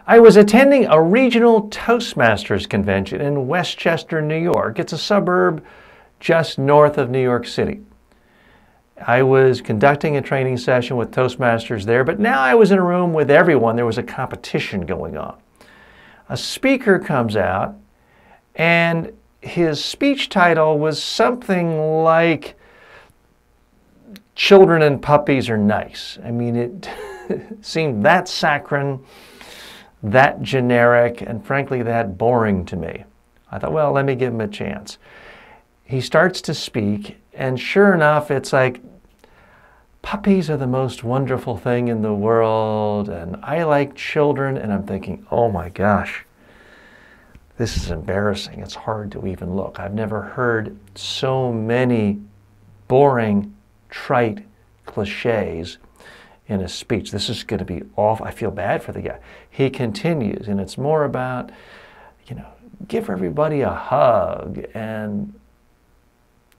I was attending a regional Toastmasters convention in Westchester, New York. It's a suburb just north of New York City. I was conducting a training session with Toastmasters there, but now I was in a room with everyone. There was a competition going on. A speaker comes out, and his speech title was something like, "Children and Puppies Are Nice." I mean, it seemed that saccharine, that generic, and frankly, that boring to me. I thought, well, let me give him a chance. He starts to speak, and sure enough, it's like, puppies are the most wonderful thing in the world, and I like children, and I'm thinking, oh my gosh, this is embarrassing. It's hard to even look. I've never heard so many boring, trite cliches in a speech. This is going to be awful. I feel bad for the guy. He continues, and it's more about, give everybody a hug and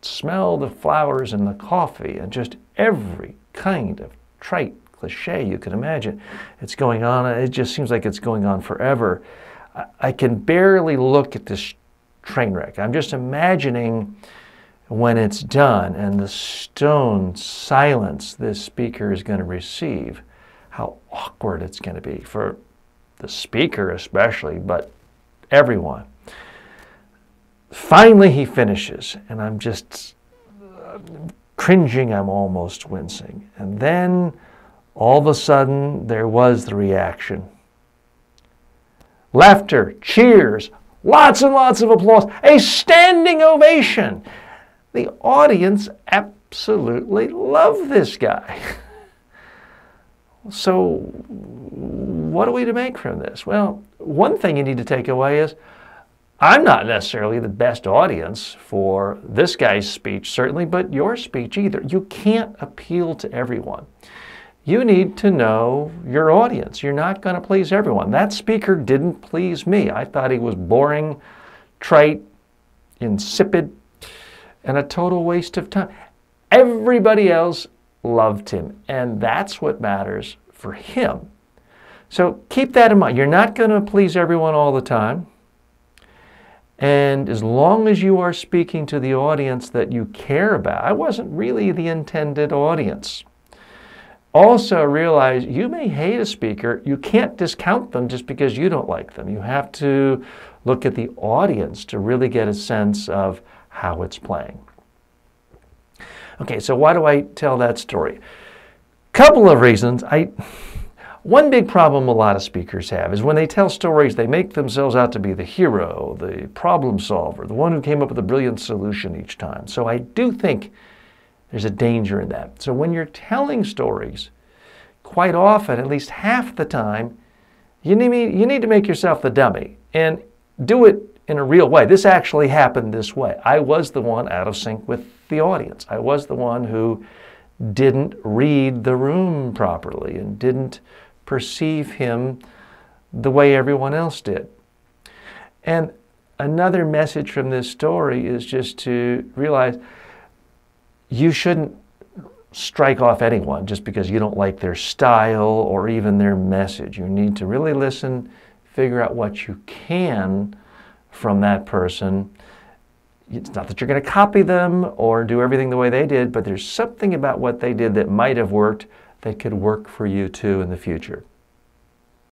smell the flowers in the coffee, and just every kind of trite cliche you can imagine. It's going on. It just seems like it's going on forever. I can barely look at this train wreck. I'm just imagining when it's done and the stone silence this speaker is going to receive, how awkward it's going to be for the speaker especially, but everyone. Finally, he finishes, and I'm just cringing. I'm almost wincing. And then, all of a sudden, there was the reaction. Laughter, cheers, lots and lots of applause, a standing ovation. The audience absolutely loved this guy. So, what are we to make from this? Well, one thing you need to take away is, I'm not necessarily the best audience for this guy's speech, certainly, but your speech either. You can't appeal to everyone. You need to know your audience. You're not going to please everyone. That speaker didn't please me. I thought he was boring, trite, insipid, and a total waste of time. Everybody else loved him, and that's what matters for him. So keep that in mind. You're not going to please everyone all the time. And as long as you are speaking to the audience that you care about, I wasn't really the intended audience. Also realize you may hate a speaker. You can't discount them just because you don't like them. You have to look at the audience to really get a sense of how it's playing. Okay, so why do I tell that story? Couple of reasons. One big problem a lot of speakers have is when they tell stories, they make themselves out to be the hero, the problem solver, the one who came up with a brilliant solution each time. So I do think there's a danger in that. So when you're telling stories, quite often, at least half the time, you need to make yourself the dummy and do it in a real way. This actually happened this way. I was the one out of sync with the audience. I was the one who didn't read the room properly and didn't perceive him the way everyone else did. And another message from this story is just to realize you shouldn't strike off anyone just because you don't like their style or even their message. You need to really listen, figure out what you can from that person. It's not that you're going to copy them or do everything the way they did, but there's something about what they did that might have worked that could work for you too in the future.